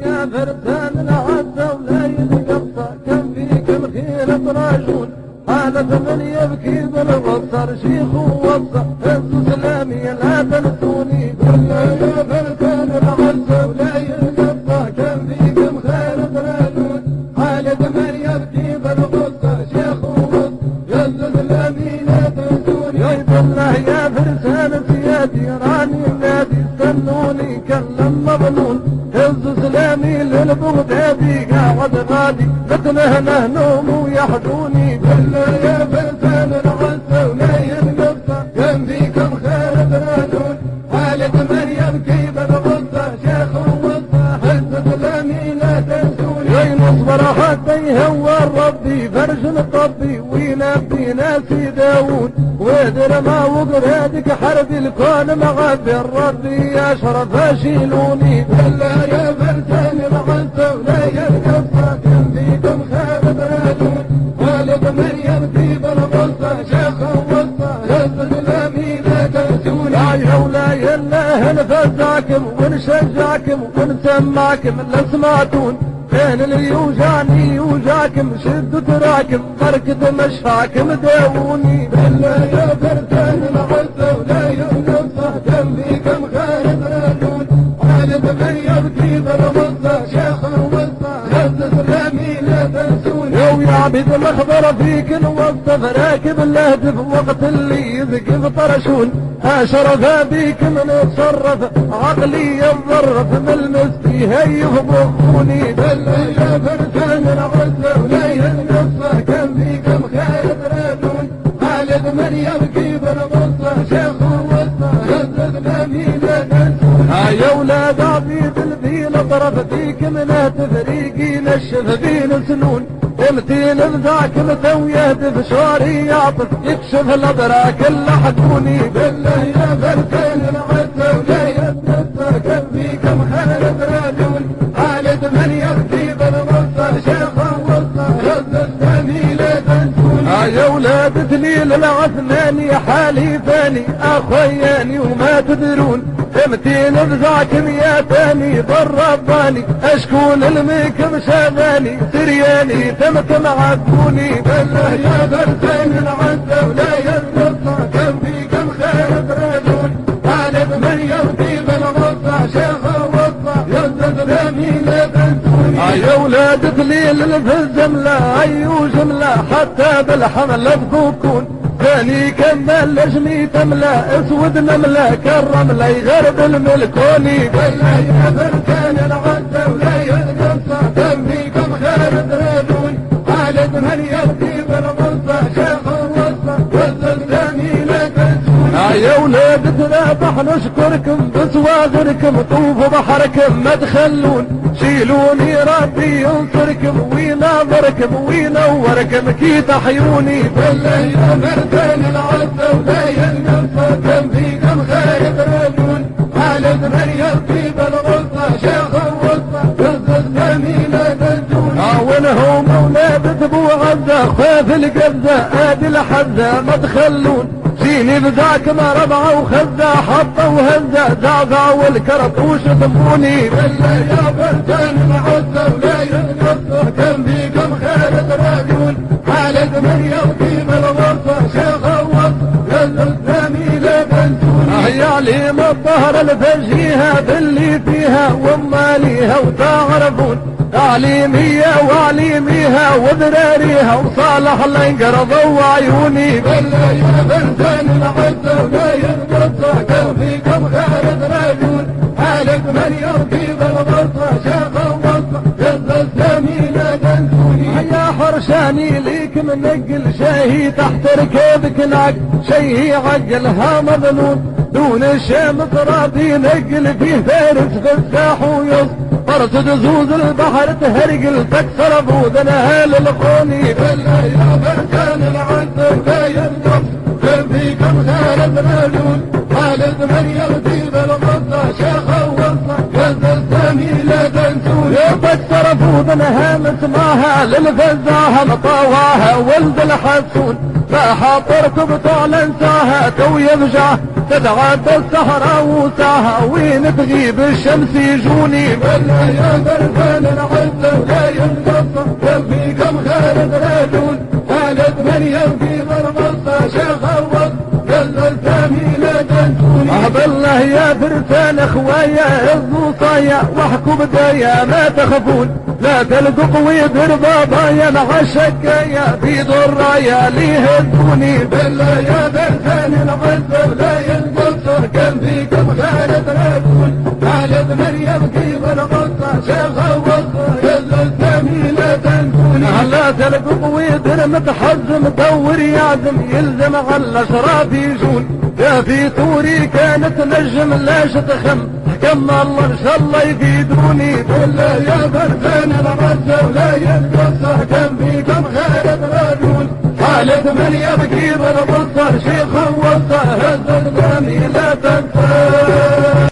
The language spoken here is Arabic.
يا فرسان العزة ولا يتقصى كم فيكم خير طراجون حالة من يبكي بالغصر شيخ ووصى هز سلامي لا تنسوني قلنا يا فرسان العزة ولا يتقصى كم فيكم خير طراجون حالة من يبكي بالغصر شيخ ووصى هز سلامي لا تنسوني يا بالله يا فرسان سيادي راني نادي استنوني كلم مظنون هز سلامي للبغدادي قاعد غادي مثله نوم ويحدوني بالله يا فرسان العزة ولا ينقصى كم فيكم خير ترادون خالد من يبكي بالغصة شيخ ووصى هز سلامي لا تنسوني يا مصبر حتى يهوى ربي فرج طبي وينبي ناسي داود وادر ما وقرادك حرب الكون مغبي ربي اشرف اشيلوني بالله يا فرسان العزة ولا ينقصى كم فيكم خير ترادون خالد من يبكي بالغصة شيخ ووصى هز سلامي لا تنسوني يا ولاي الله نفزعكم ونشجعكم ونسمعكم اللي سمعتون بين اللي يوجعني يوجعكم شدوا تراكم بركة مشفعكم داووني بالله يا فرسان العزة ولا ينقصى كم فيكم خير ترادون خالد من يبكي بالغصة شيخ ووصى هز سلامي لا تنسوني يا عبيد المخبر فيك نوصف راكب الهدف وقت اللي يذقف طرشون اشرف بيك من اتصرف عقلي يتظرف من المسكي هيف بخوني بالله يا فرسان العزة ولا ينقصى كم فيكم خير ترادون خالد من يبكي بالغصة شيخ ووصى هز سلامي لا تنسوني يا ولاد عبيد الفيل طرف فيك من تفريقي نشف بين سنون امتين بذاك متى ويهدف شعري يعطف يكشف الادراك اللي حدوني بالله يا فرسان العزة ولا ينقصى كم فيكم خير ترادون خالد من يبكي بالغصة شيخ ووصى هز سلامي لا تنسوني يا ولاد دليل العثماني حالي ثاني اخوياني وما تدرون امتين بذاكم يا ثاني بالرباني اشكون الميكم شاذاني سرياني تمتم عبوني بالله يا فرسان العزة ولا ينقصى كم فيكم خير ترادون خالد من يبكي بالغصة شيخ ووصى هز سلامي لا تنسوني يا ولاد دليل الفزم لا اي جملة حتى بالحمل تفكون ثاني كمل لجمي تملا اسود نملا كالرملة يغرب الملكوني بالله يا فرسان العزة ولا ينقصى كم فيكم خير ترادون خالد من يبكي بالغصة شيخ ووصى هز سلامي لا تنسوني يا ولاد تنابح نشكركم بسواغركم طوفوا بحركم ما تخلون شيلوني ربي ينصركم ويناظركم وينوركم كي تحيوني بالله يا فرسان العزة ولا ينقصى كم فيكم خير ترادون خالد من يبكي بالغصة شيخ ووصى هز سلامي لا تنسوني وانهم اولاد ابو عزة خاف القبزة ادي الحزة ما تخلون جيني بذاك ما ربعه وخزة حطه وهزة زعزع والكرطوش ثموني بالله يا فرسان العزة ولا ينقصى كم فيكم خير ترادون خالد من يبكي بالغصة شيخ ووصى هز سلامي لا تنسوني يا عليم الظهر الفجيها باللي فيها وماليها وتعرفون تعليمية وعليميها وذراريها وصالح الانقرض وعيوني بالله يا فرسان العزة ولا ينقصى كم فيكم خير ترادون خالد من يبكي بالغصة شيخ ووصى هز سلامي لا تنسوني يا حرشاني ليك منقل شاهي تحت ركابك ناق شيهي عقلها مظنون دون الشام تراضي نقل فيه فارس فساح ويص فرس دزوز البحر تهرقل تكسر بوذنها للخوني بالله يا فرسان العزة ولا ينقص كم فيكم خير ترادون خالد من يبكي بالغصة شيخ ووصى هز سلامي لا تنسوني تكسر بوذنها مسماها للفزاها مطاواها ولد الحسون ما حاطركم طول انساها تو يفجع تتعدى الصحراء وسعها وين تغيب الشمس يجوني. ولا يا بركان العزة ولا ينقص كم خالد رجل خالد من يبكي بالغصة شيخ الوصف يلا الفامي لا تنسوني. بالله يا فرسان اخوايا هزوا صايا واحكوا بدايا ما تخافون لا تلقوا قوي بربابايا مع الشكايا في الرايا لي هزوني. بالله يا بركان العزة ولا ينقص كم فيكم خالد رجل خالد من يبكي بالغصة شيخ الوصف يلا الفامي لا تنسوني. لا تلقوا قوي متحزم دور يعزم يلزم على الاشراف يجون. يا في ثوري كانت نجم لا شتخم حكم الله ان شاء الله يفيدوني. بالله يا بركان العزة ولا ينقص كم فيكم خالد رجل خالد من يبكي بالبصر شيخ الوصة هز الغني لا تنسى.